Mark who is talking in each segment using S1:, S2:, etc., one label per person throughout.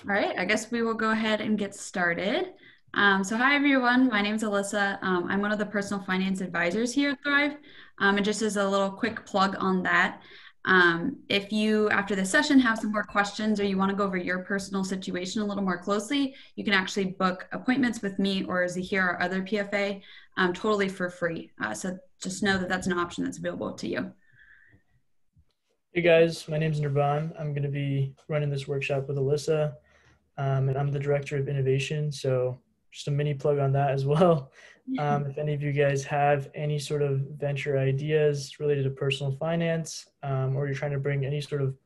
S1: All right, I guess we will go ahead and get started. So hi everyone, my name is Alyssa. I'm one of the personal finance advisors here at Thrive. And just as a little quick plug on that, if you, after the session, have some more questions or you want to go over your personal situation a little more closely, you can actually book appointments with me or Zahir, our other PFA, totally for free. So just know that that's an option that's available to you.
S2: Hey guys, my name is Nirvan. I'm going to be running this workshop with Alyssa, and I'm the Director of Innovation. So just a mini plug on that as well. If any of you guys have any sort of venture ideas related to personal finance, or you're trying to bring any sort of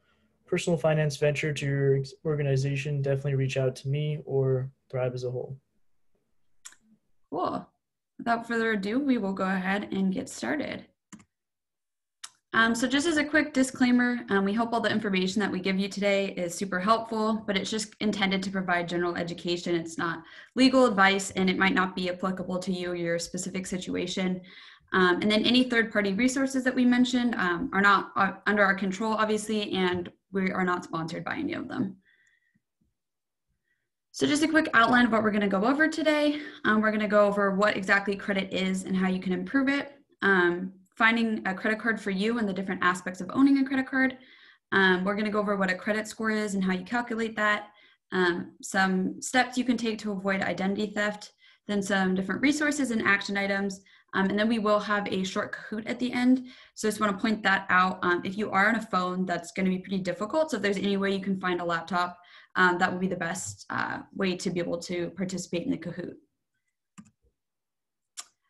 S2: personal finance venture to your organization, definitely reach out to me or Thrive as a whole.
S1: Cool. Without further ado, we will go ahead and get started. So just as a quick disclaimer, we hope all the information that we give you today is super helpful, but it's just intended to provide general education. It's not legal advice, and it might not be applicable to you or your specific situation. And then any third-party resources that we mentioned are not under our control, obviously, and we are not sponsored by any of them. So just a quick outline of what we're going to go over today. We're going to go over what exactly credit is and how you can improve it. Finding a credit card for you and the different aspects of owning a credit card. We're going to go over what a credit score is and how you calculate that. Some steps you can take to avoid identity theft, then some different resources and action items. And then we will have a short Kahoot at the end. So I just want to point that out. If you are on a phone, that's going to be pretty difficult. So if there's any way you can find a laptop, that would be the best way to be able to participate in the Kahoot.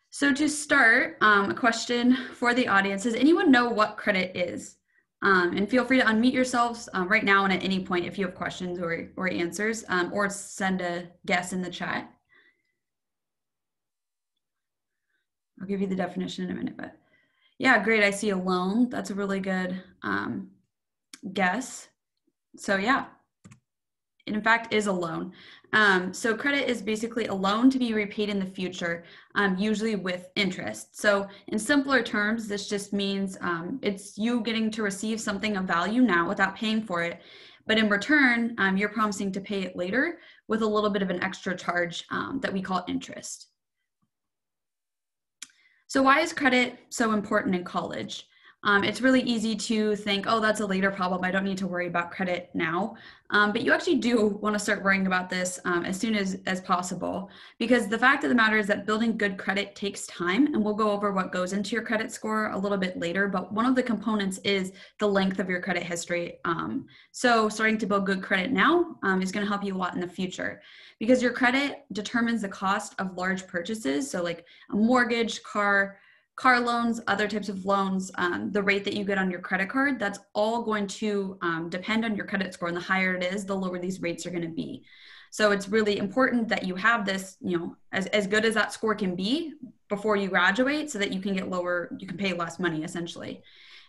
S1: So to start, a question for the audience, does anyone know what credit is? And feel free to unmute yourselves right now and at any point if you have questions or answers, or send a guess in the chat. I'll give you the definition in a minute, but yeah, great. I see a loan. That's a really good guess. So yeah, it in fact is a loan. So credit is basically a loan to be repaid in the future, usually with interest. So in simpler terms, this just means it's you getting to receive something of value now without paying for it. But in return, you're promising to pay it later with a little bit of an extra charge that we call interest. So why is credit so important in college? It's really easy to think, oh, that's a later problem. I don't need to worry about credit now. But you actually do want to start worrying about this as soon as possible, because the fact of the matter is that building good credit takes time, and we'll go over what goes into your credit score a little bit later. But one of the components is the length of your credit history. So starting to build good credit now is going to help you a lot in the future, because your credit determines the cost of large purchases. So like a mortgage, car loans, other types of loans, the rate that you get on your credit card, that's all going to depend on your credit score. And the higher it is, the lower these rates are going to be. So it's really important that you have this, as good as that score can be before you graduate, so that you can get lower, you can pay less money essentially.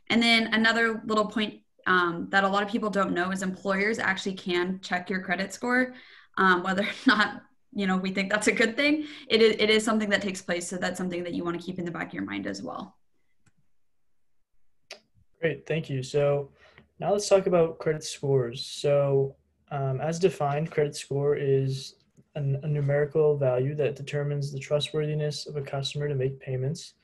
S1: And then another little point that a lot of people don't know is employers actually can check your credit score, whether or not we think that's a good thing. It is something that takes place. So that's something that you want to keep in the back of your mind as well.
S2: Great, thank you. So now let's talk about credit scores. So as defined, credit score is a numerical value that determines the trustworthiness of a customer to make payments.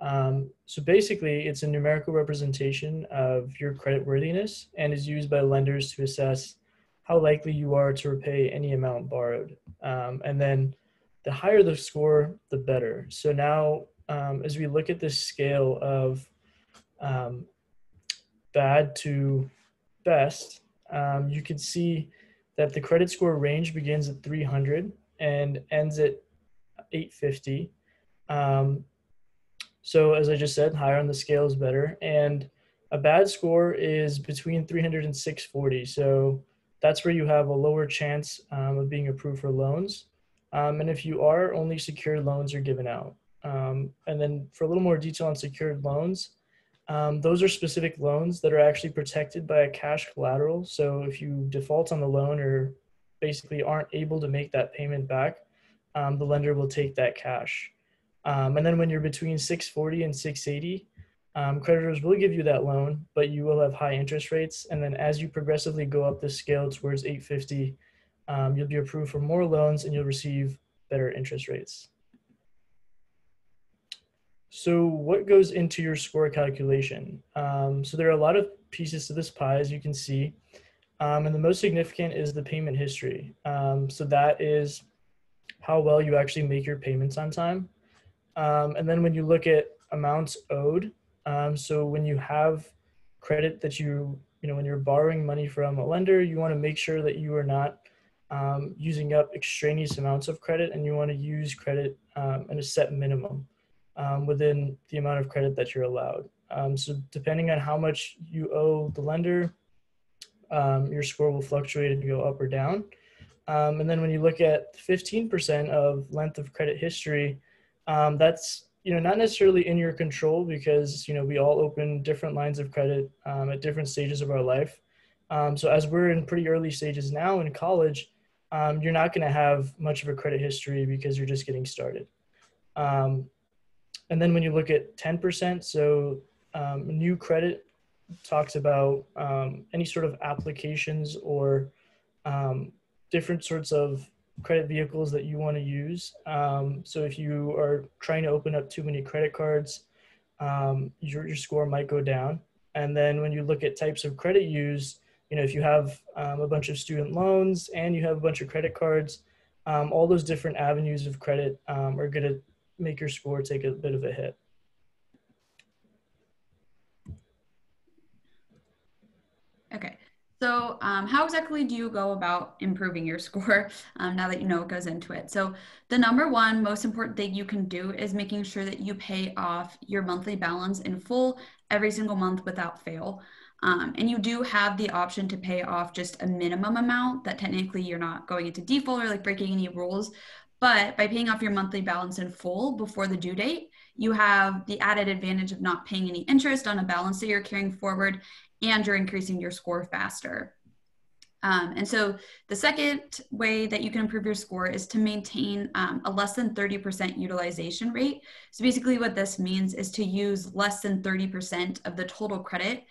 S2: So basically, it's a numerical representation of your credit worthiness and is used by lenders to assess how likely you are to repay any amount borrowed. And then the higher the score, the better. So now, as we look at this scale of bad to best, you can see that the credit score range begins at 300 and ends at 850. So as I just said, higher on the scale is better. And a bad score is between 300 and 640. So that's where you have a lower chance of being approved for loans. And if you are, only secured loans are given out. And then for a little more detail on secured loans, those are specific loans that are actually protected by a cash collateral. So if you default on the loan or basically aren't able to make that payment back, the lender will take that cash. And then when you're between 640 and 680, creditors will give you that loan, but you will have high interest rates. And then as you progressively go up the scale towards 850, you'll be approved for more loans and you'll receive better interest rates. So what goes into your score calculation? So there are a lot of pieces to this pie, as you can see. And the most significant is the payment history. So that is how well you actually make your payments on time. And then when you look at amounts owed, so when you have credit that when you're borrowing money from a lender, you want to make sure that you are not using up extraneous amounts of credit, and you want to use credit in a set minimum within the amount of credit that you're allowed. So depending on how much you owe the lender, your score will fluctuate and go up or down. And then when you look at 15% of length of credit history, that's not necessarily in your control, because we all open different lines of credit at different stages of our life. So as we're in pretty early stages now in college, you're not going to have much of a credit history because you're just getting started. And then when you look at 10%, so new credit talks about any sort of applications or different sorts of credit vehicles that you want to use. So if you are trying to open up too many credit cards, your score might go down. And then when you look at types of credit used, if you have a bunch of student loans and you have a bunch of credit cards, all those different avenues of credit are going to make your score take a bit of a hit.
S1: Okay, so how exactly do you go about improving your score now that you know what goes into it? So the number one most important thing you can do is making sure that you pay off your monthly balance in full every single month without fail. And you do have the option to pay off just a minimum amount that technically you're not going into default or like breaking any rules. But by paying off your monthly balance in full before the due date, you have the added advantage of not paying any interest on a balance that you're carrying forward, and you're increasing your score faster. And so the second way that you can improve your score is to maintain a less than 30% utilization rate. So basically what this means is to use less than 30% of the total credit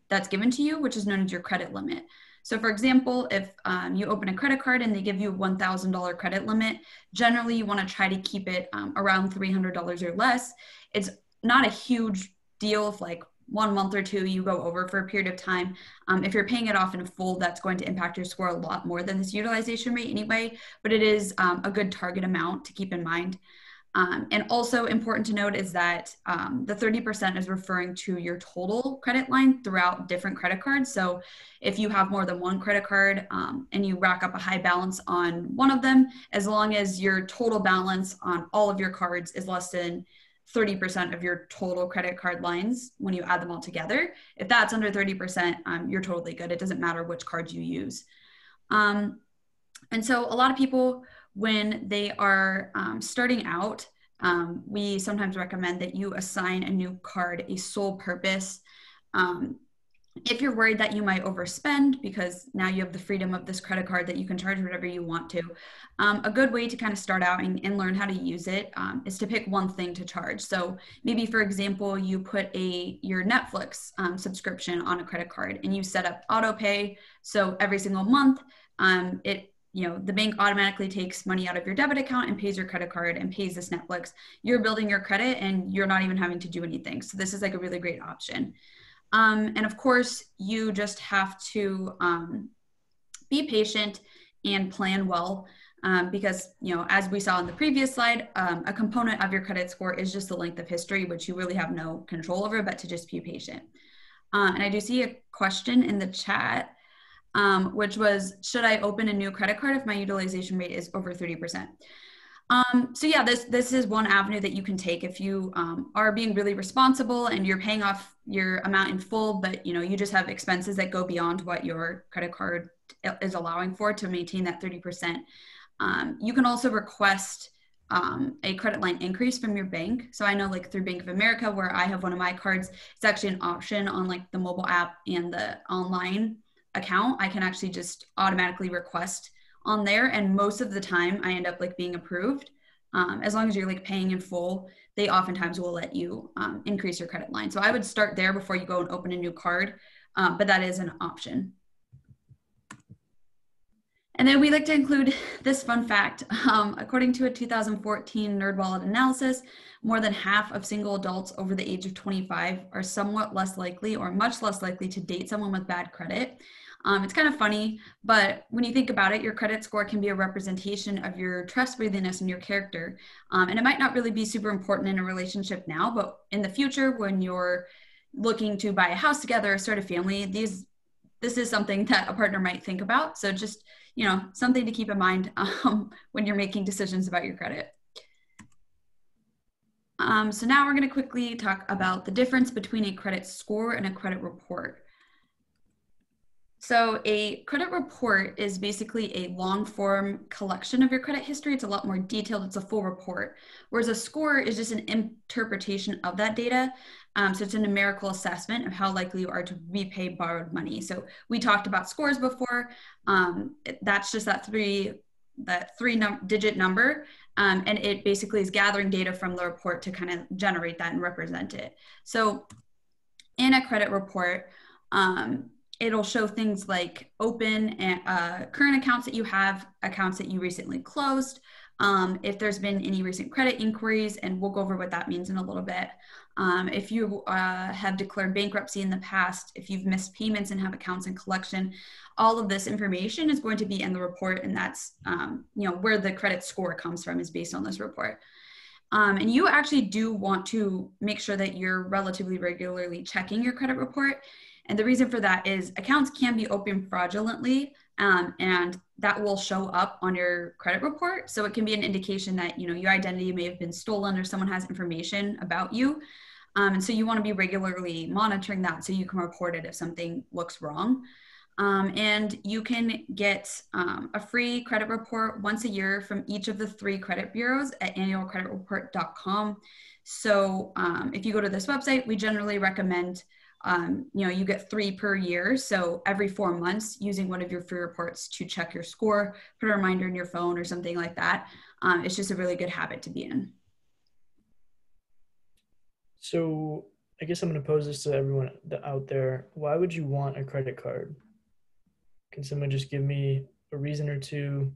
S1: that's given to you, which is known as your credit limit. So for example, if you open a credit card and they give you a $1,000 credit limit, generally you want to try to keep it around $300 or less. It's not a huge deal if like 1 month or two you go over for a period of time. If you're paying it off in full, that's going to impact your score a lot more than this utilization rate anyway, but it is a good target amount to keep in mind. And also important to note is that the 30% is referring to your total credit line throughout different credit cards. So if you have more than one credit card and you rack up a high balance on one of them, as long as your total balance on all of your cards is less than 30% of your total credit card lines when you add them all together. If that's under 30%, you're totally good. It doesn't matter which cards you use. And so a lot of people, when they are starting out, we sometimes recommend that you assign a new card a sole purpose. If you're worried that you might overspend because now you have the freedom of this credit card that you can charge whatever you want to, a good way to kind of start out and learn how to use it is to pick one thing to charge. So maybe, for example, you put your Netflix subscription on a credit card and you set up auto pay. So every single month, the bank automatically takes money out of your debit account and pays your credit card and pays this Netflix. You're building your credit and you're not even having to do anything. So this is like a really great option. And of course, you just have to be patient and plan well because, as we saw in the previous slide, a component of your credit score is just the length of history, which you really have no control over, but to just be patient. And I do see a question in the chat, which was, should I open a new credit card if my utilization rate is over 30%? So yeah, this is one avenue that you can take if you are being really responsible and you're paying off your amount in full, but you just have expenses that go beyond what your credit card is allowing for to maintain that 30%. You can also request a credit line increase from your bank. So I know like through Bank of America, where I have one of my cards, it's actually an option on like the mobile app and the online account. I can actually just automatically request on there, and most of the time I end up like being approved. As long as you're like paying in full, they oftentimes will let you increase your credit line. So I would start there before you go and open a new card, but that is an option. And then we like to include this fun fact. According to a 2014 NerdWallet analysis, more than half of single adults over the age of 25 are somewhat less likely or much less likely to date someone with bad credit. It's kind of funny, but when you think about it, your credit score can be a representation of your trustworthiness and your character. And it might not really be super important in a relationship now, but in the future, when you're looking to buy a house together or start a family, this is something that a partner might think about. So just, something to keep in mind when you're making decisions about your credit. So now we're going to quickly talk about the difference between a credit score and a credit report. So a credit report is basically a long form collection of your credit history. It's a lot more detailed. It's a full report. Whereas a score is just an interpretation of that data. So it's a numerical assessment of how likely you are to repay borrowed money. So we talked about scores before. That's just that three-digit number. And it basically is gathering data from the report to kind of generate that and represent it. So in a credit report, it'll show things like open and current accounts that you have, accounts that you recently closed, if there's been any recent credit inquiries, and we'll go over what that means in a little bit. If you have declared bankruptcy in the past, if you've missed payments and have accounts in collection, all of this information is going to be in the report, and that's where the credit score comes from is based on this report. And you actually do want to make sure that you're relatively regularly checking your credit report. And the reason for that is accounts can be opened fraudulently, and that will show up on your credit report. So it can be an indication that, your identity may have been stolen or someone has information about you. And so you want to be regularly monitoring that so you can report it if something looks wrong. And you can get a free credit report once a year from each of the 3 credit bureaus at annualcreditreport.com. So if you go to this website, we generally recommend you get 3 per year. So every 4 months, using one of your free reports to check your score, put a reminder in your phone or something like that. It's just a really good habit to be in.
S2: So I guess I'm going to pose this to everyone out there. Why would you want a credit card? Can someone just give me a reason or two?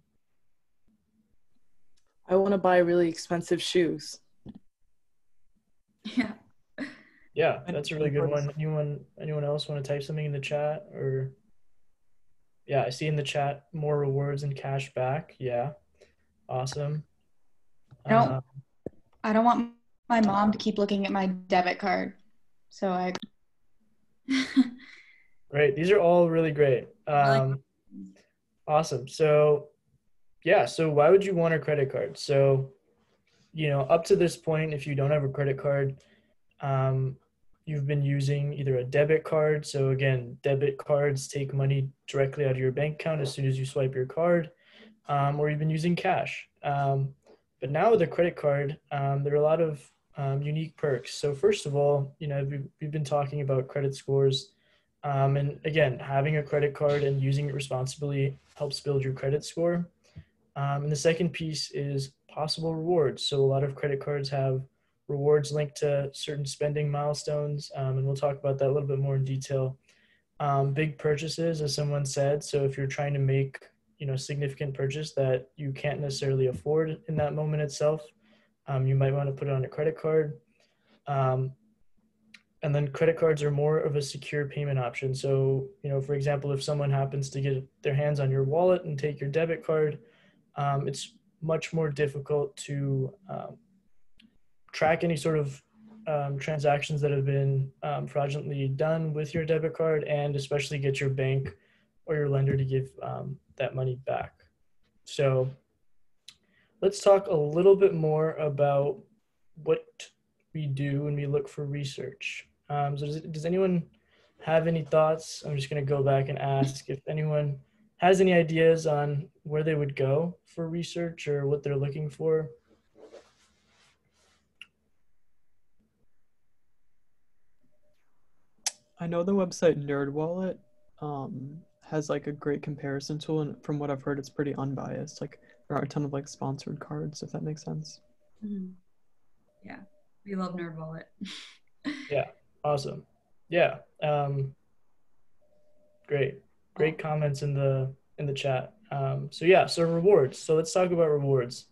S3: I want to buy really expensive shoes.
S1: Yeah.
S2: Yeah, that's a really good one. Anyone else want to type something in the chat? Or yeah, I see in the chat more rewards and cash back. Yeah, awesome.
S4: I don't want my mom to keep looking at my debit card. So I.
S2: Great. These are all really great. Awesome. So yeah, so why would you want a credit card? So, up to this point, if you don't have a credit card, you've been using either a debit card. So again, debit cards take money directly out of your bank account as soon as you swipe your card, or you've been using cash. But now with a credit card, there are a lot of unique perks. So first of all, we've been talking about credit scores. And again, having a credit card and using it responsibly helps build your credit score. And the second piece is possible rewards. So a lot of credit cards have rewards linked to certain spending milestones, and we'll talk about that a little bit more in detail. Big purchases, as someone said. So if you're trying to make significant purchase that you can't necessarily afford in that moment itself, you might want to put it on a credit card. And then credit cards are more of a secure payment option. So, for example, if someone happens to get their hands on your wallet and take your debit card, it's much more difficult to track any sort of transactions that have been fraudulently done with your debit card, and especially get your bank or your lender to give that money back. So let's talk a little bit more about what we do when we look for research. So does anyone have any thoughts? I'm just going to go back and ask if anyone has any ideas on where they would go for research or what they're looking for.
S3: I know the website NerdWallet has like a great comparison tool, and from what I've heard, it's pretty unbiased. Like there are a ton of like sponsored cards, if that makes sense.
S1: Mm-hmm. Yeah, we love NerdWallet.
S2: Yeah, awesome. Yeah, great comments in the chat. So rewards. So let's talk about rewards.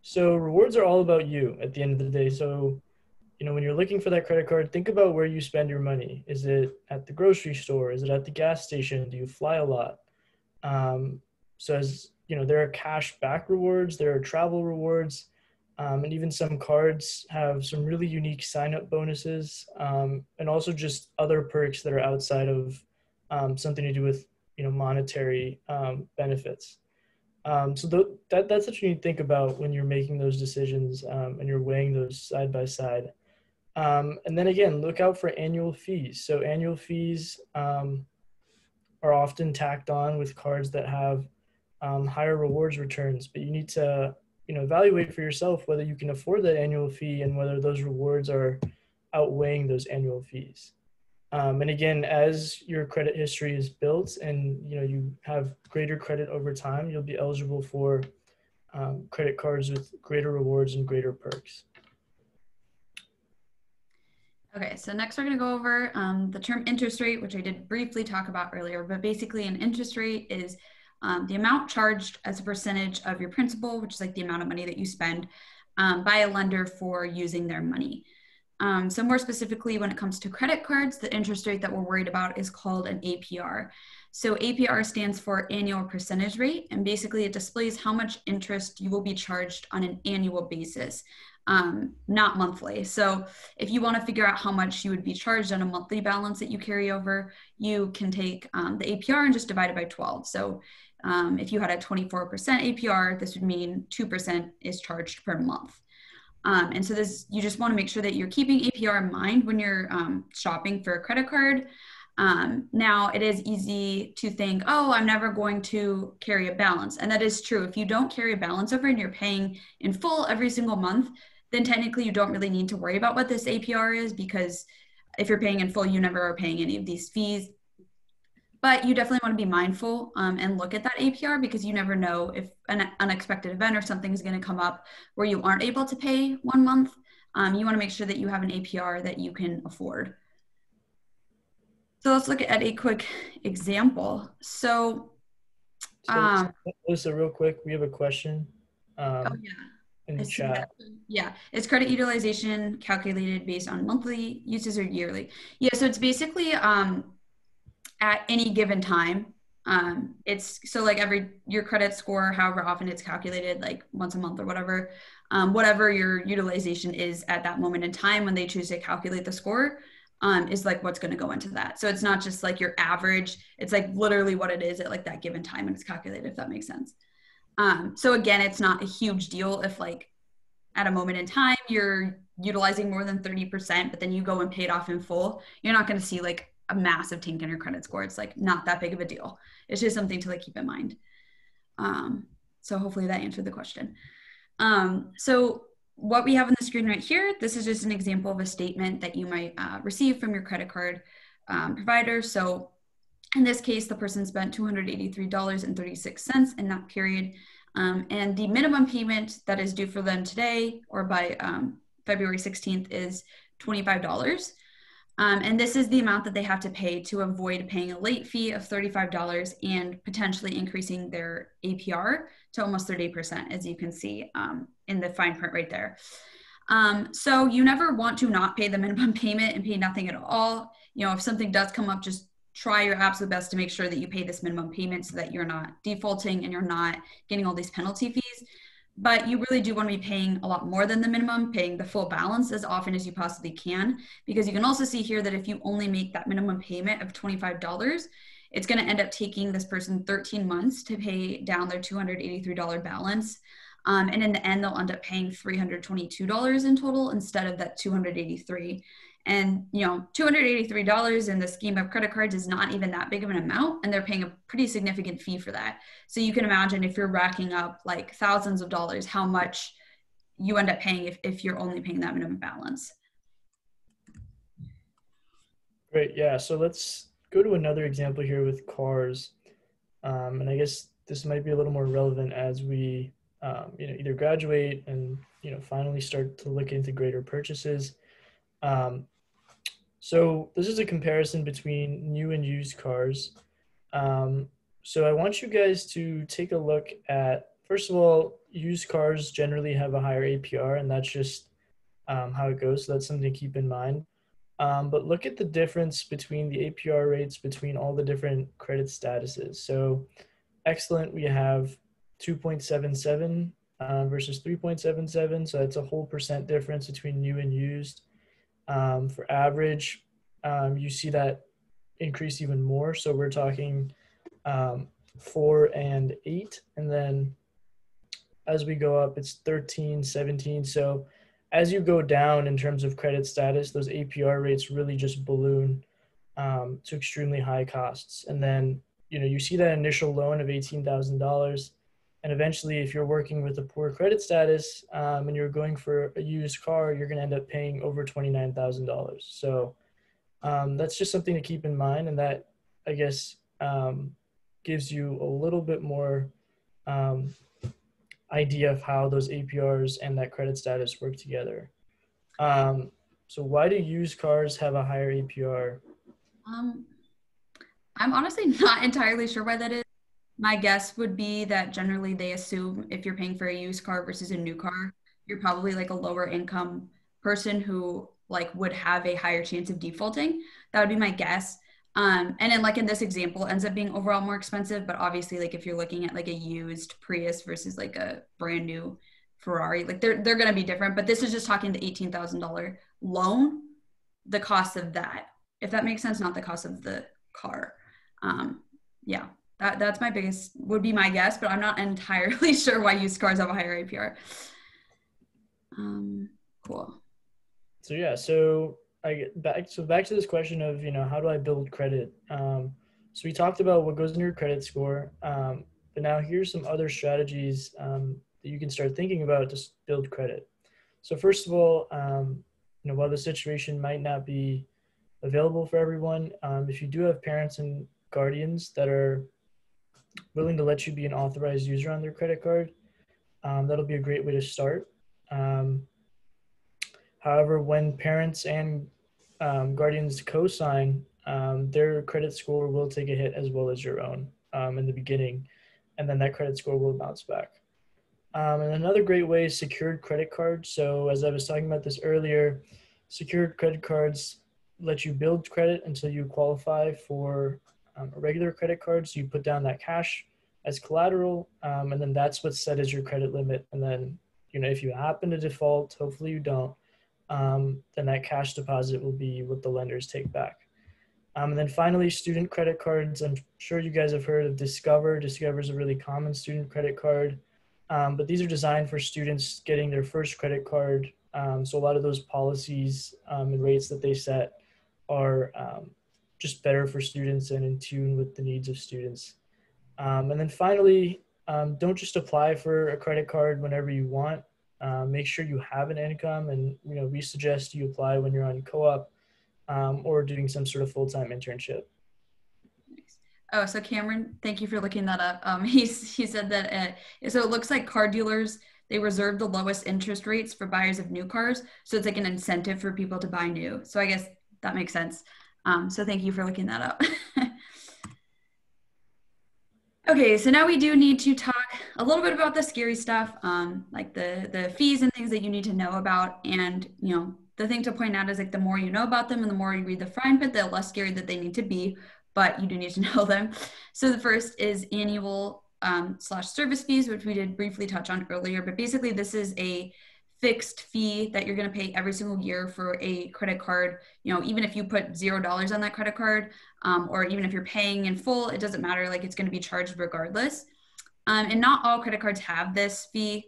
S2: So rewards are all about you at the end of the day. So, when you're looking for that credit card, think about where you spend your money. Is it at the grocery store? Is it at the gas station? Do you fly a lot? So as there are cash back rewards, there are travel rewards, and even some cards have some really unique sign up bonuses, and also just other perks that are outside of something to do with monetary benefits. That's what you need to think about when you're making those decisions, and you're weighing those side by side. And then again, look out for annual fees. So annual fees are often tacked on with cards that have higher rewards returns, but you need to evaluate for yourself whether you can afford that annual fee and whether those rewards are outweighing those annual fees. And again, as your credit history is built and you have greater credit over time, you'll be eligible for credit cards with greater rewards and greater perks.
S1: Okay, so next we're going to go over the term interest rate, which I did briefly talk about earlier, but basically an interest rate is the amount charged as a percentage of your principal, which is like the amount of money that you spend by a lender for using their money. So more specifically, when it comes to credit cards, the interest rate that we're worried about is called an APR. So APR stands for annual percentage rate, and basically it displays how much interest you will be charged on an annual basis, not monthly. So if you want to figure out how much you would be charged on a monthly balance that you carry over, you can take the APR and just divide it by 12. So if you had a 24% APR, this would mean 2% is charged per month. And so you just want to make sure that you're keeping APR in mind when you're shopping for a credit card. Now, it is easy to think, oh, I'm never going to carry a balance. And that is true. If you don't carry a balance over and you're paying in full every single month, then technically you don't really need to worry about what this APR is, because if you're paying in full, you never are paying any of these fees. But you definitely want to be mindful and look at that APR, because you never know if an unexpected event or something is going to come up where you aren't able to pay 1 month. You want to make sure that you have an APR that you can afford. So let's look at a quick example. So
S2: Lisa, real quick, we have a question in the chat.
S1: Yeah, it's credit utilization calculated based on monthly uses or yearly. Yeah, so it's basically at any given time. It's so like your credit score, however often it's calculated, like once a month or whatever, whatever your utilization is at that moment in time when they choose to calculate the score, is like what's going to go into that. So it's not just like your average, it's like literally what it is at like that given time when it's calculated, if that makes sense. So again, it's not a huge deal if like at a moment in time you're utilizing more than 30%, but then you go and pay it off in full. You're not going to see like a massive tank in your credit score. It's like not that big of a deal. It's just something to like keep in mind. So hopefully that answered the question. So what we have on the screen right here, this is just an example of a statement that you might receive from your credit card provider. So in this case, the person spent $283.36 in that period. And the minimum payment that is due for them today or by February 16th is $25. And this is the amount that they have to pay to avoid paying a late fee of $35 and potentially increasing their APR to almost 30%, as you can see in the fine print right there. So you never want to not pay the minimum payment and pay nothing at all. If something does come up, just try your absolute best to make sure that you pay this minimum payment so that you're not defaulting and you're not getting all these penalty fees. But you really do want to be paying a lot more than the minimum, paying the full balance as often as you possibly can, because you can also see here that if you only make that minimum payment of $25, it's going to end up taking this person 13 months to pay down their $283 balance. And in the end, they'll end up paying $322 in total instead of that $283. And, $283 in the scheme of credit cards is not even that big of an amount, and they're paying a pretty significant fee for that. So you can imagine if you're racking up like thousands of dollars, how much you end up paying if you're only paying that minimum balance.
S2: Great, yeah. So let's go to another example here with cars. And I guess this might be a little more relevant as we, either graduate and, finally start to look into greater purchases. So this is a comparison between new and used cars. So I want you guys to take a look at, first of all, used cars generally have a higher APR, and that's just how it goes. So that's something to keep in mind. But look at the difference between the APR rates between all the different credit statuses. So excellent, we have 2.77 versus 3.77. So that's a whole percent difference between new and used. For average, you see that increase even more. So we're talking 4 and 8. And then as we go up, it's 13, 17. So as you go down in terms of credit status, those APR rates really just balloon to extremely high costs. And then, you see that initial loan of $18,000. And eventually, if you're working with a poor credit status and you're going for a used car, you're going to end up paying over $29,000. So that's just something to keep in mind. And that, I guess, gives you a little bit more idea of how those APRs and that credit status work together. So why do used cars have a higher APR?
S1: I'm honestly not entirely sure why that is. My guess would be that generally they assume if you're paying for a used car versus a new car, you're probably like a lower income person who like would have a higher chance of defaulting. That would be my guess. And then like in this example ends up being overall more expensive, but obviously like if you're looking at like a used Prius versus like a brand new Ferrari, like they're going to be different, but this is just talking the $18,000 loan, the cost of that, if that makes sense, not the cost of the car. Yeah, that's my biggest, would be my guess, but I'm not entirely sure why used cars have a higher APR. Cool.
S2: So yeah, so back to this question of, how do I build credit? So we talked about what goes in your credit score, but now here's some other strategies that you can start thinking about to build credit. So first of all, while the situation might not be available for everyone, if you do have parents and guardians that are willing to let you be an authorized user on their credit card, that'll be a great way to start. However, when parents and guardians co-sign, their credit score will take a hit as well as your own in the beginning, and then that credit score will bounce back. And another great way is secured credit cards. So as I was talking about this earlier, secured credit cards let you build credit until you qualify for a regular credit card. So you put down that cash as collateral, and then that's what's set as your credit limit. And then, if you happen to default, hopefully you don't, then that cash deposit will be what the lenders take back. And then finally, student credit cards. I'm sure you guys have heard of Discover. Discover is a really common student credit card, but these are designed for students getting their first credit card. So a lot of those policies and rates that they set are just better for students and in tune with the needs of students. And then finally, don't just apply for a credit card whenever you want. Make sure you have an income, and we suggest you apply when you're on co-op or doing some sort of full-time internship.
S1: Oh, so Cameron, thank you for looking that up. He said that so it looks like car dealers, they reserve the lowest interest rates for buyers of new cars, so it's like an incentive for people to buy new. So I guess that makes sense. So thank you for looking that up. Okay, so now we do need to talk a little bit about the scary stuff, like the fees and things that you need to know about. And, the thing to point out is like the more you know about them and the more you read the fine print, the less scary that they need to be, but you do need to know them. So the first is annual / service fees, which we did briefly touch on earlier, but basically this is a fixed fee that you're going to pay every single year for a credit card. Even if you put $0 on that credit card, or even if you're paying in full, it doesn't matter, like it's going to be charged regardless. And not all credit cards have this fee.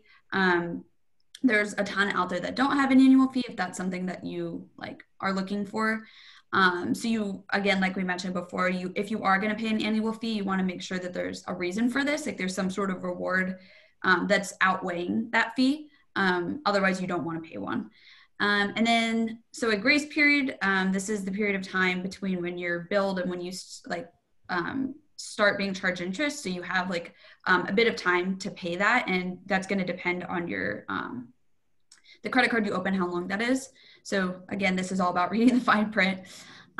S1: There's a ton out there that don't have an annual fee if that's something that you like are looking for. So you, again, like we mentioned before, if you are going to pay an annual fee, you want to make sure that there's a reason for this, like there's some sort of reward that's outweighing that fee. Otherwise you don't want to pay one. And then, so a grace period, this is the period of time between when you're billed and when you start being charged interest. So you have like a bit of time to pay that, and that's going to depend on your the credit card you open, how long that is. So again, this is all about reading the fine print.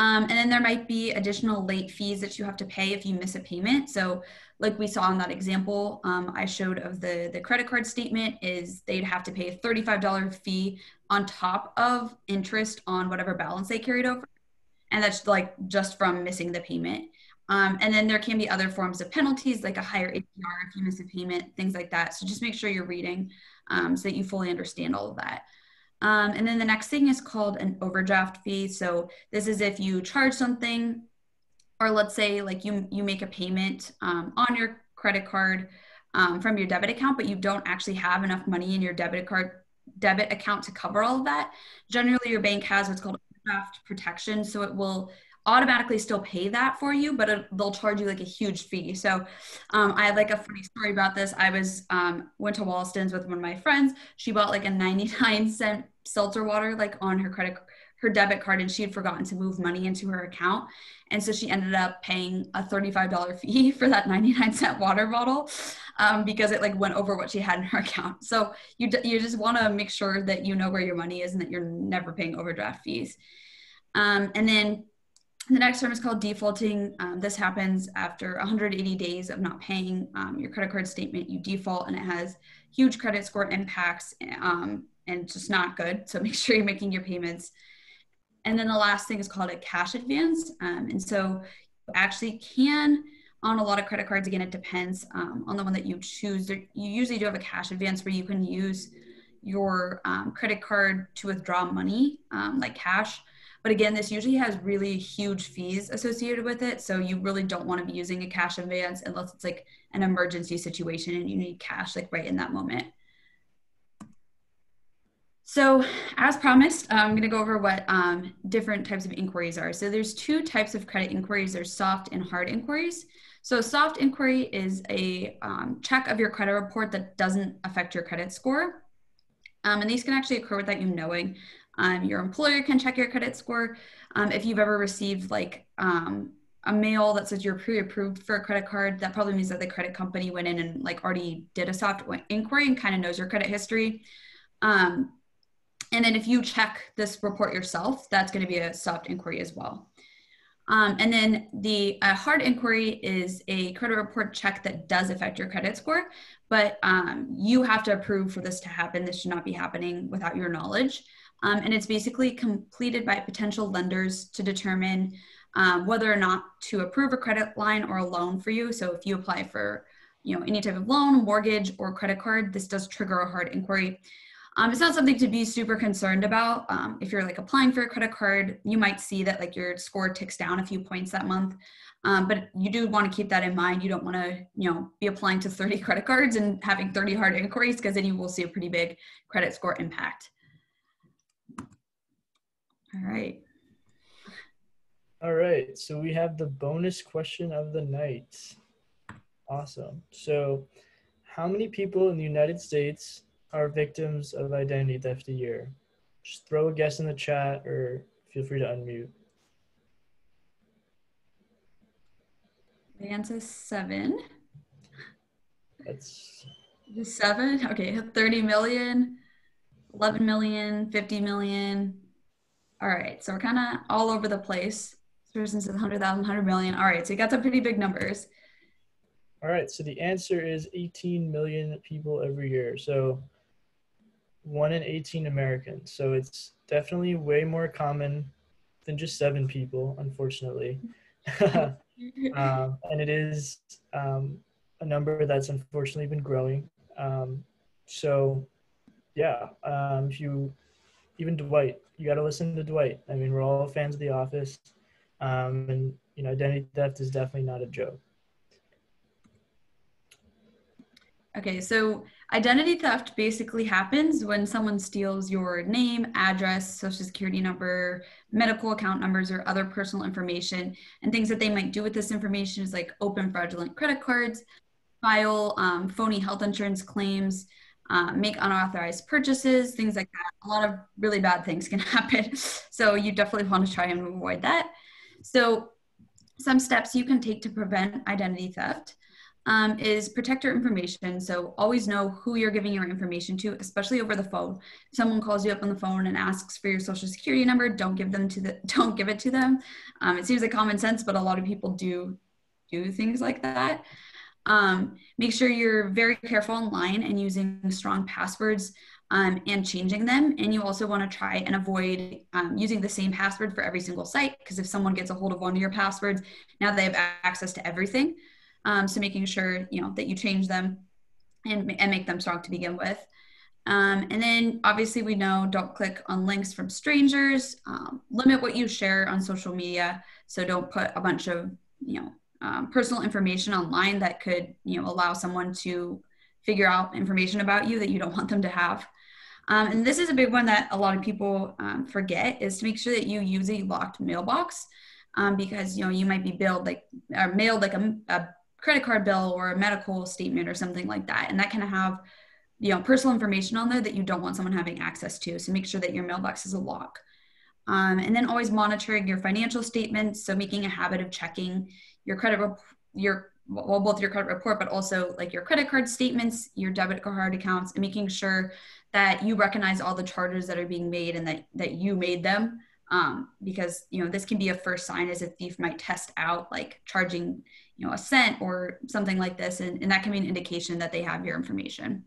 S1: And then there might be additional late fees that you have to pay if you miss a payment. So like we saw in that example I showed of the credit card statement, is they'd have to pay a $35 fee on top of interest on whatever balance they carried over. And that's like just from missing the payment. And then there can be other forms of penalties, like a higher APR if you miss a payment, things like that. So just make sure you're reading so that you fully understand all of that. And then the next thing is called an overdraft fee. So this is if you charge something, or let's say like you make a payment on your credit card from your debit account, but you don't actually have enough money in your debit account to cover all of that. Generally, your bank has what's called overdraft protection, so it will automatically still pay that for you, but they'll charge you like a huge fee. So I have like a funny story about this. I went to Walston's with one of my friends. She bought like a 99-cent seltzer water like on her debit card, and she had forgotten to move money into her account. And so she ended up paying a $35 fee for that 99-cent water bottle because it like went over what she had in her account. So you just want to make sure that you know where your money is and that you're never paying overdraft fees. And then the next term is called defaulting. This happens after 180 days of not paying your credit card statement. You default, and it has huge credit score impacts and just not good. So make sure you're making your payments. And then the last thing is called a cash advance. And so you actually can, on a lot of credit cards, again, it depends on the one that you choose. You usually do have a cash advance where you can use your credit card to withdraw money, like cash. But again, this usually has really huge fees associated with it. So you really don't want to be using a cash advance unless it's like an emergency situation and you need cash like right in that moment. So as promised, I'm going to go over what different types of inquiries are. So there's two types of credit inquiries. There's soft and hard inquiries. So soft inquiry is a check of your credit report that doesn't affect your credit score. And these can actually occur without you knowing. Your employer can check your credit score. If you've ever received like a mail that says you're pre-approved for a credit card, that probably means that the credit company went in and like already did a soft inquiry and kind of knows your credit history. And then if you check this report yourself, that's going to be a soft inquiry as well. And then the hard inquiry is a credit report check that does affect your credit score, but you have to approve for this to happen. This should not be happening without your knowledge. And it's basically completed by potential lenders to determine whether or not to approve a credit line or a loan for you. So if you apply for any type of loan, mortgage, or credit card, this does trigger a hard inquiry. It's not something to be super concerned about. If you're like applying for a credit card, you might see that like your score ticks down a few points that month. But you do want to keep that in mind. You don't want to, be applying to 30 credit cards and having 30 hard inquiries, because then you will see a pretty big credit score impact. All right.
S2: All right. So we have the bonus question of the night. Awesome. So how many people in the United States are victims of identity theft a year? Just throw a guess in the chat or feel free to unmute.
S1: The answer is 7.
S2: That's
S1: Just 7? Okay, 30 million, 11 million, 50 million. All right, so we're kind of all over the place. This person says 100,000, 100 million. All right, so you got some pretty big numbers.
S2: all right. So the answer is 18 million people every year. So 1 in 18 Americans. So it's definitely way more common than just 7 people, unfortunately. And it is a number that's unfortunately been growing. So yeah, if you, even Dwight, you got to listen to Dwight. I mean, we're all fans of The Office, and identity theft is definitely not a joke.
S1: Okay, so identity theft basically happens when someone steals your name, address, social security number, medical account numbers, or other personal information. And things that they might do with this information is like open fraudulent credit cards, file phony health insurance claims, make unauthorized purchases, things like that. A lot of really bad things can happen. So you definitely want to try and avoid that. So some steps you can take to prevent identity theft. is protect your information. So always know who you're giving your information to, especially over the phone. If someone calls you up on the phone and asks for your social security number, don't give it to them. It seems like common sense, but a lot of people do things like that. Make sure you're very careful online and using strong passwords and changing them. And you also want to try and avoid using the same password for every single site, because if someone gets a hold of one of your passwords, now they have access to everything. So making sure, that you change them and make them strong to begin with. And then obviously we know don't click on links from strangers, limit what you share on social media. So don't put a bunch of, personal information online that could, allow someone to figure out information about you that you don't want them to have. And this is a big one that a lot of people forget, is to make sure that you use a locked mailbox, because, you might be mailed like a credit card bill or a medical statement or something like that. And that can have, personal information on there that you don't want someone having access to. So make sure that your mailbox is a lock. And then always monitoring your financial statements. So making a habit of checking your both your credit report, but also like your credit card statements, your debit card accounts, and making sure that you recognize all the charges that are being made and that you made them. Because, this can be a first sign, as a thief might test out like charging, a cent or something like this. And that can be an indication that they have your information.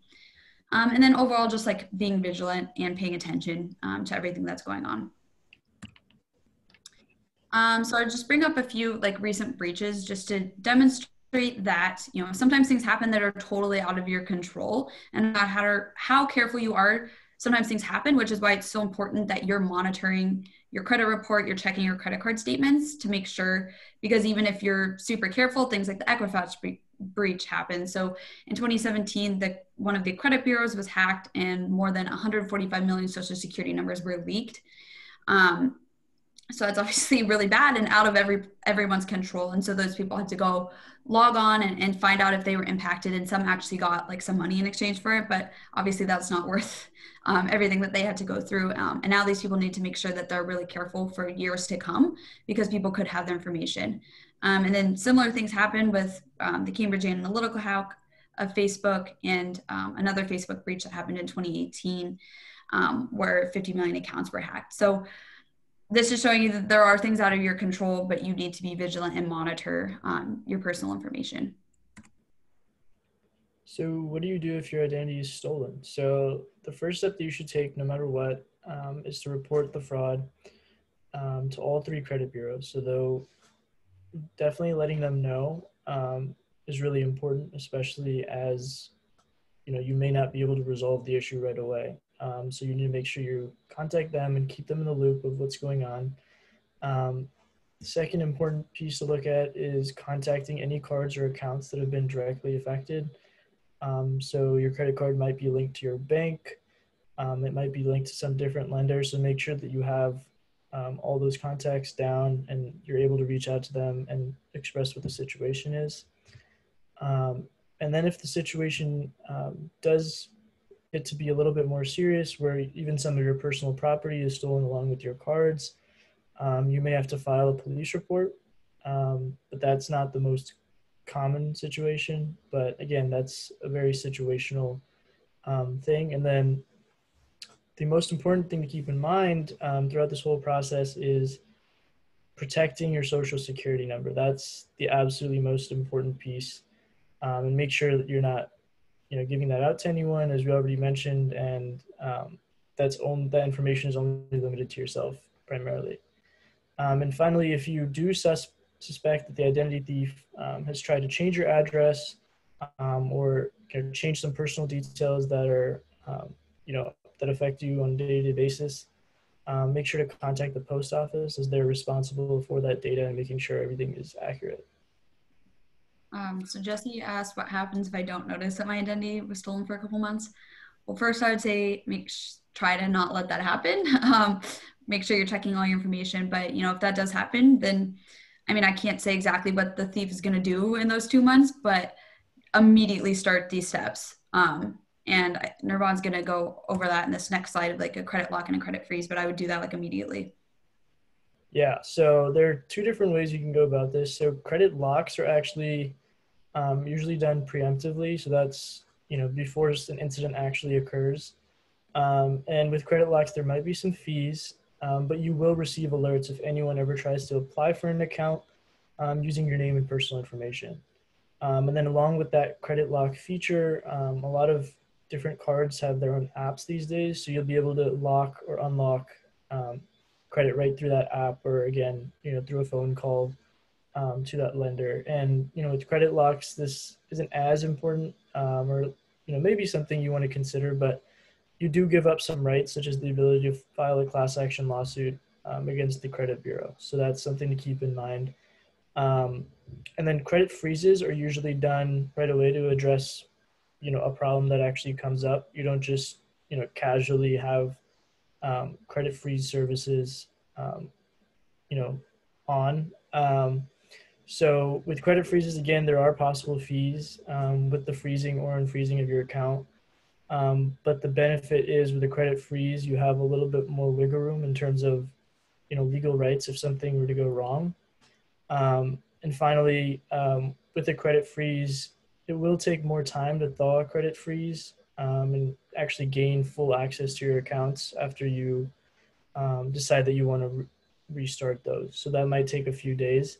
S1: And then overall, just like being vigilant and paying attention to everything that's going on. So I'll just bring up a few like recent breaches just to demonstrate that, sometimes things happen that are totally out of your control, and no matter how careful you are, sometimes things happen, which is why it's so important that you're monitoring your credit report, you're checking your credit card statements to make sure, because even if you're super careful, things like the Equifax breach happened. So in 2017, one of the credit bureaus was hacked and more than 145 million social security numbers were leaked. So it's obviously really bad and out of everyone's control. And so those people had to go log on and find out if they were impacted. And some actually got like some money in exchange for it. But obviously that's not worth everything that they had to go through. And now these people need to make sure that they're really careful for years to come, because people could have their information. And then similar things happened with the Cambridge Analytica hack of Facebook, and another Facebook breach that happened in 2018 where 50 million accounts were hacked. So this is showing you that there are things out of your control, but you need to be vigilant and monitor your personal information.
S2: So what do you do if your identity is stolen? So the first step that you should take, no matter what, is to report the fraud to all 3 credit bureaus. So though definitely letting them know is really important, especially as you may not be able to resolve the issue right away. So you need to make sure you contact them and keep them in the loop of what's going on. The second important piece to look at is contacting any cards or accounts that have been directly affected. So your credit card might be linked to your bank. It might be linked to some different lender. So make sure that you have all those contacts down and you're able to reach out to them and express what the situation is. And then if the situation does get to be a little bit more serious, where even some of your personal property is stolen along with your cards, you may have to file a police report, but that's not the most common situation. But again, that's a very situational thing. And then the most important thing to keep in mind throughout this whole process is protecting your social security number. That's the absolutely most important piece. And make sure that you're not giving that out to anyone, as we already mentioned, and that information is only limited to yourself primarily. And finally, if you do suspect that the identity thief has tried to change your address or change some personal details that are, that affect you on a day-to-day basis, make sure to contact the post office, as they're responsible for that data and making sure everything is accurate.
S1: So Jesse asked, what happens if I don't notice that my identity was stolen for a couple months? Well, first I would say try to not let that happen. Make sure you're checking all your information. But, if that does happen, then, I can't say exactly what the thief is going to do in those 2 months, but immediately start these steps. And Nirvan's going to go over that in this next slide of like a credit lock and a credit freeze, but I would do that like immediately.
S2: Yeah, so there are 2 different ways you can go about this. So credit locks are actually usually done preemptively. So that's, before an incident actually occurs. And with credit locks, there might be some fees, but you will receive alerts if anyone ever tries to apply for an account using your name and personal information. And then along with that credit lock feature, a lot of different cards have their own apps these days. So you'll be able to lock or unlock credit right through that app, or again, through a phone call to that lender. And, with credit locks, this isn't as important, or, maybe something you want to consider, but you do give up some rights, such as the ability to file a class action lawsuit against the credit bureau. So that's something to keep in mind. And then credit freezes are usually done right away to address, a problem that actually comes up. You don't just, casually have credit freeze services, on. So with credit freezes, again, there are possible fees with the freezing or unfreezing of your account. But the benefit is with a credit freeze, you have a little bit more wiggle room in terms of, legal rights if something were to go wrong. And finally, with a credit freeze, it will take more time to thaw a credit freeze and actually gain full access to your accounts after you decide that you want to restart those. So that might take a few days.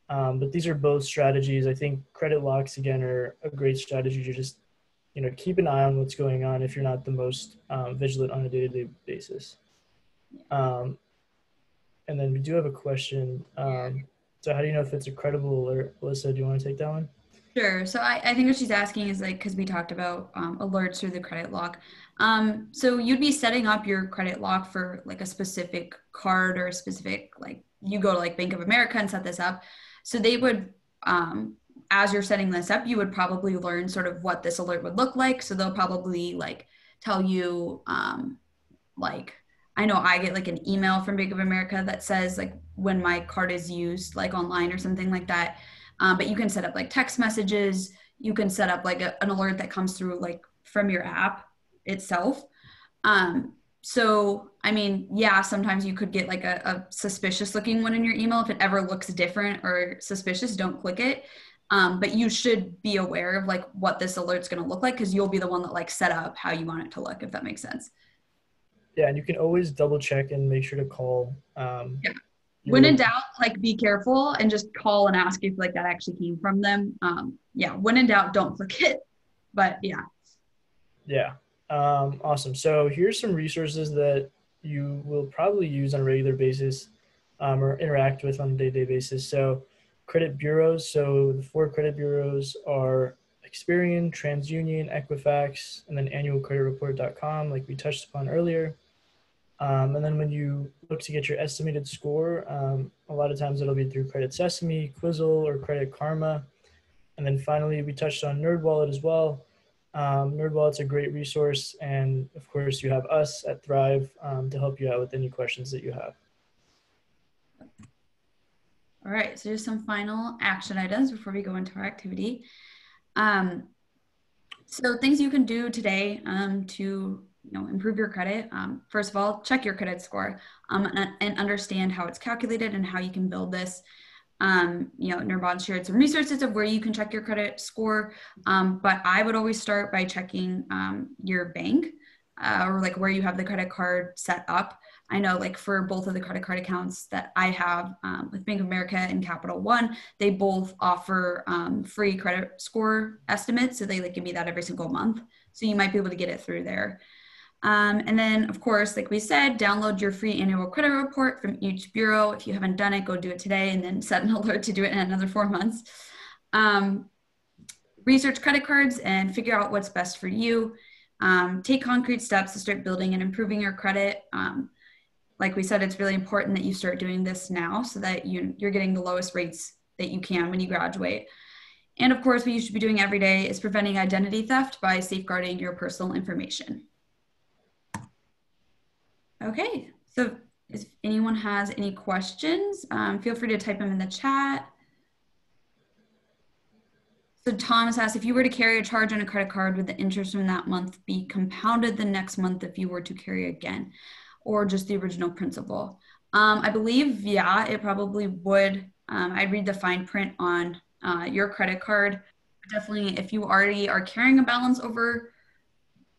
S2: But these are both strategies. I think credit locks, again, are a great strategy to just, keep an eye on what's going on if you're not the most vigilant on a day-to-day basis. And then we do have a question. So how do you know if it's a credible alert? Alyssa, do you want to take that one?
S1: Sure. So I think what she's asking is because we talked about alerts through the credit lock. So you'd be setting up your credit lock for a specific card or a specific, you go to Bank of America and set this up. So they would, as you're setting this up, you would probably learn sort of what this alert would look like. So they'll probably tell you, I know I get an email from Bank of America that says when my card is used online or something like that. But you can set up text messages. You can set up an alert that comes through from your app itself. So, I mean, yeah, sometimes you could get a suspicious looking one in your email. If it ever looks different or suspicious, don't click it. But you should be aware of what this alert's going to look like, because you'll be the one that set up how you want it to look, if that makes sense.
S2: Yeah, and you can always double check and make sure to call.
S1: Yeah. When in doubt, be careful and just call and ask if that actually came from them. Yeah, when in doubt, don't click it. But yeah.
S2: Yeah. Awesome. So here's some resources that you will probably use on a regular basis or interact with on a day-to-day basis. So credit bureaus. So the 4 credit bureaus are Experian, TransUnion, Equifax, and then annualcreditreport.com, like we touched upon earlier. And then when you look to get your estimated score, a lot of times it'll be through Credit Sesame, Quizzle, or Credit Karma. And then finally, we touched on NerdWallet as well. NerdWallet's a great resource. And of course, you have us at Thrive to help you out with any questions that you have.
S1: All right, so just some final action items before we go into our activity. So things you can do today to improve your credit. First of all, check your credit score and understand how it's calculated and how you can build this. Nirban shared some resources of where you can check your credit score, but I would always start by checking your bank or where you have the credit card set up. I know for both of the credit card accounts that I have with Bank of America and Capital One, they both offer free credit score estimates. So they give me that every single month. So you might be able to get it through there. And then, of course, like we said, download your free annual credit report from each bureau. If you haven't done it, go do it today and then set an alert to do it in another 4 months. Research credit cards and figure out what's best for you. Take concrete steps to start building and improving your credit. Like we said, it's really important that you start doing this now so that you're getting the lowest rates that you can when you graduate. And of course, what you should be doing every day is preventing identity theft by safeguarding your personal information. Okay, so if anyone has any questions, feel free to type them in the chat. So Thomas asked, if you were to carry a charge on a credit card, would the interest from that month be compounded the next month if you were to carry again, or just the original principal? I believe, yeah, it probably would. I'd read the fine print on your credit card definitely, if you already are carrying a balance over,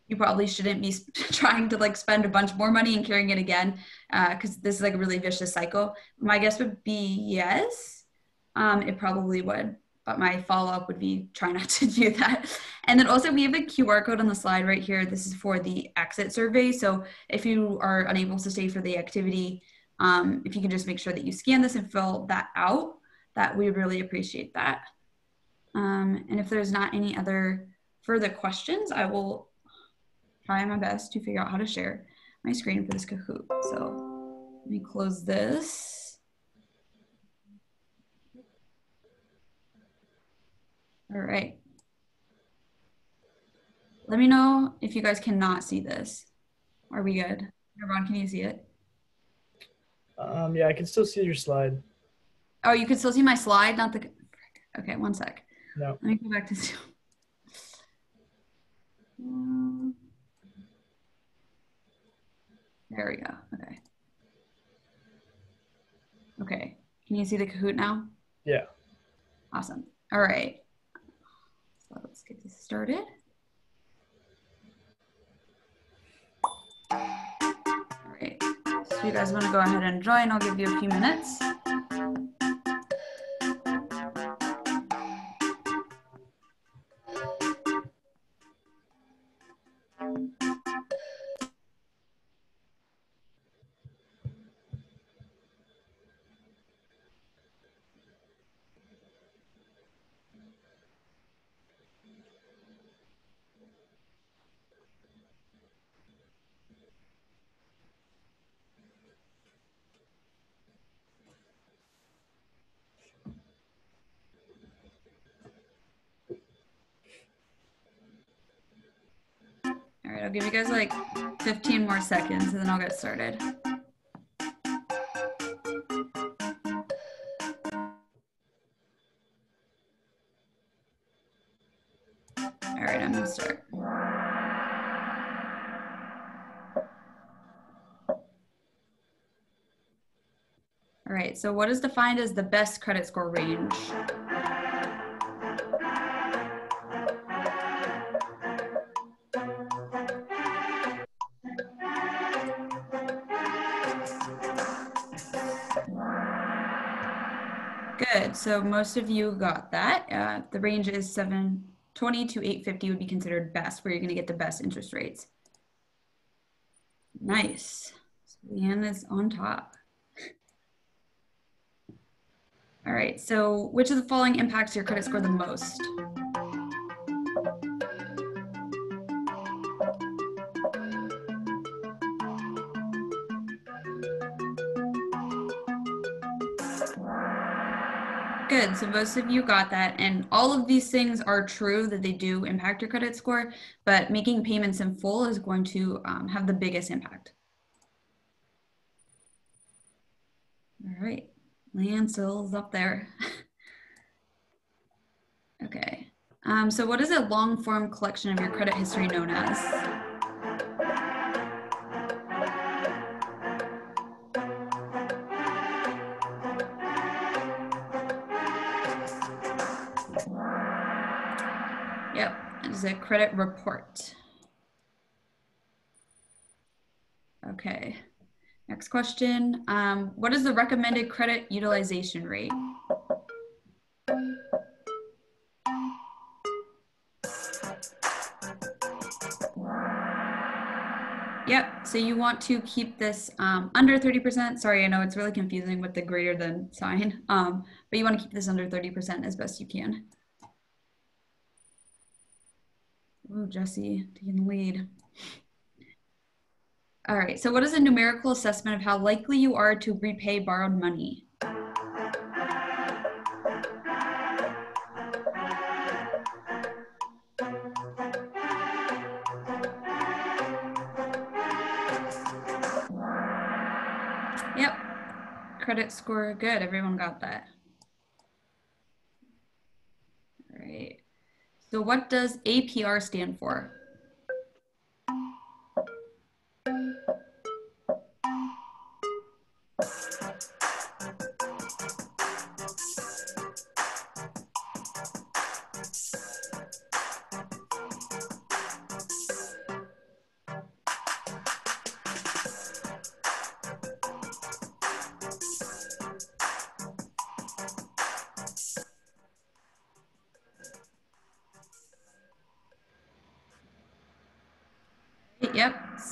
S1: you probably shouldn't be trying to like spend a bunch more money and carrying it again, because this is like a really vicious cycle. My guess would be yes, it probably would, but my follow-up would be try not to do that. And then also we have a QR code on the slide right here. This is for the exit survey. So if you are unable to stay for the activity, if you can just make sure that you scan this and fill that out, that we really appreciate that. And if there's not any other further questions, I will try my best to figure out how to share my screen for this Kahoot. So let me close this. All right. Let me know if you guys cannot see this. Are we good? Ron, can you see it?
S2: Yeah, I can still see your slide.
S1: Oh, you can still see my slide, not the, okay, one sec.
S2: No.
S1: Let me go back to Zoom. There we go, okay. Okay, can you see the Kahoot now?
S2: Yeah.
S1: Awesome, all right. So let's get this started. All right, so you guys wanna go ahead and join, I'll give you a few minutes. All right, I'll give you guys like 15 more seconds and then I'll get started. All right, I'm gonna start. All right, so what is defined as the best credit score range? Good, so most of you got that. The range is 720 to 850 would be considered best, where you're gonna get the best interest rates. Nice, so Leanne is on top. All right, so which of the following impacts your credit score the most? Good, so most of you got that, and all of these things are true that they do impact your credit score, but making payments in full is going to have the biggest impact. All right, Leanne still is up there. Okay, so what is a long form collection of your credit history known as? Yep, it is a credit report. Okay, next question. What is the recommended credit utilization rate? Yep, so you want to keep this under 30%. Sorry, I know it's really confusing with the greater than sign, but you want to keep this under 30% as best you can. Oh, Jesse, taking the lead. All right, so what is a numerical assessment of how likely you are to repay borrowed money? Yep, credit score, good, everyone got that. All right, so what does APR stand for?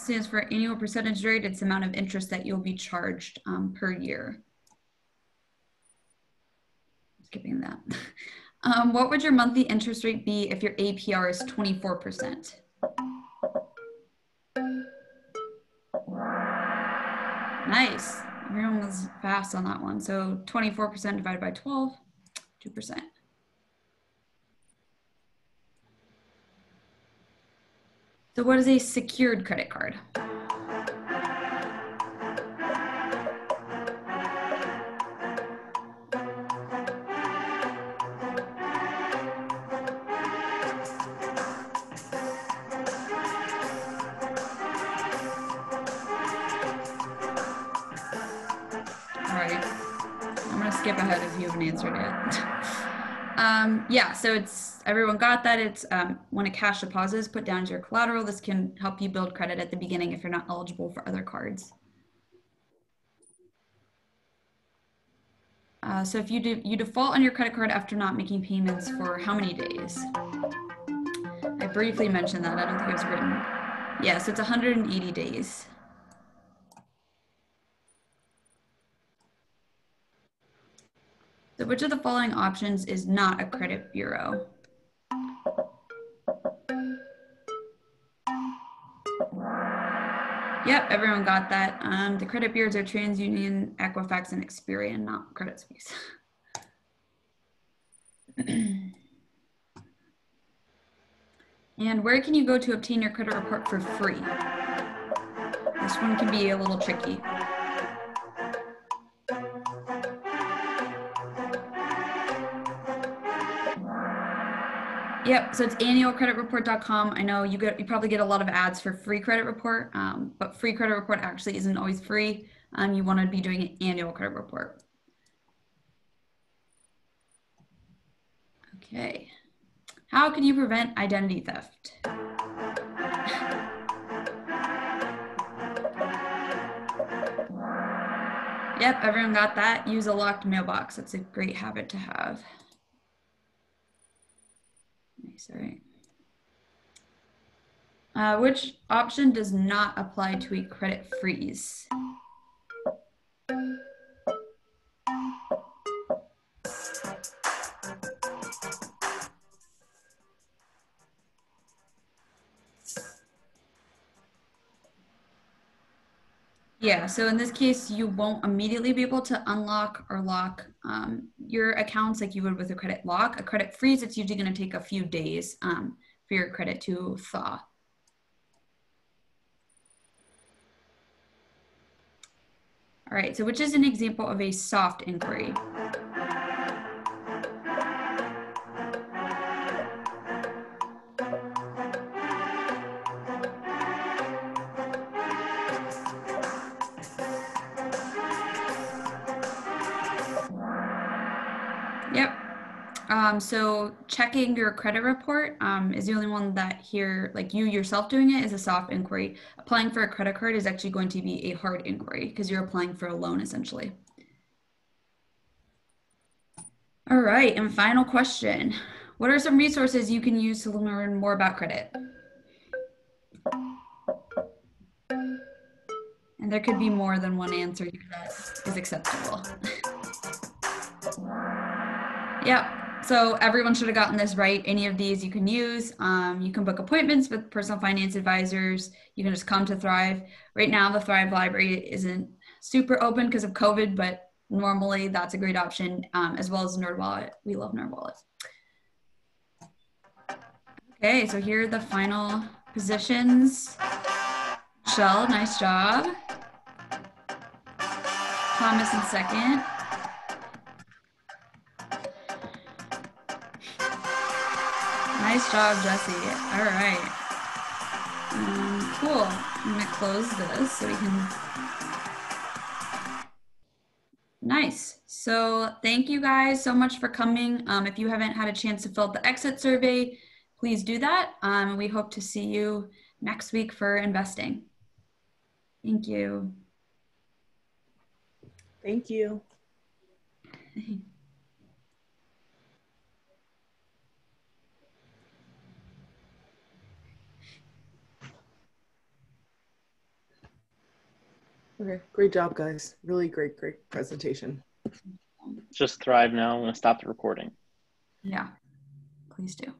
S1: stands for annual percentage rate. It's the amount of interest that you'll be charged per year. Skipping that. What would your monthly interest rate be if your APR is 24%? Nice. Everyone was fast on that one. So 24% divided by 12, 2%. So what is a secured credit card? Skip ahead if you haven't answered yet. Yeah, so it's, everyone got that. It's when a cash deposit is put down as your collateral. This can help you build credit at the beginning if you're not eligible for other cards. So if you default on your credit card after not making payments for how many days? I briefly mentioned that. I don't think it was written. Yes, it's 180 days. So which of the following options is not a credit bureau? Yep, everyone got that. The credit bureaus are TransUnion, Equifax, and Experian, not Credit Suisse. And where can you go to obtain your credit report for free? This one can be a little tricky. Yep, so it's annualcreditreport.com. I know you probably get a lot of ads for free credit report, but free credit report actually isn't always free. You want to be doing an annual credit report. Okay. How can you prevent identity theft? Yep, everyone got that. Use a locked mailbox. That's a great habit to have. Nice, all right. Which option does not apply to a credit freeze? Yeah, so in this case, you won't immediately be able to unlock or lock your accounts like you would with a credit lock. A credit freeze, it's usually going to take a few days for your credit to thaw. All right, so which is an example of a soft inquiry? Yep. So checking your credit report is the only one that here, like you yourself doing it is a soft inquiry. Applying for a credit card is actually going to be a hard inquiry because you're applying for a loan essentially. All right, and final question. What are some resources you can use to learn more about credit? And there could be more than one answer that is acceptable. Yep. So everyone should have gotten this right. Any of these you can use. You can book appointments with personal finance advisors. You can just come to Thrive. Right now, the Thrive library isn't super open because of COVID, but normally that's a great option, as well as NerdWallet. We love NerdWallet. Okay, so here are the final positions. Michelle, nice job. Thomas in second. Nice job, Jesse. All right. Cool. I'm going to close this so we can. Nice. So thank you guys so much for coming. If you haven't had a chance to fill out the exit survey, please do that. We hope to see you next week for investing. Thank you.
S5: Thank you. Okay, great job, guys. Really great presentation.
S6: Just thrive now. I'm going to stop the recording.
S1: Yeah, please do.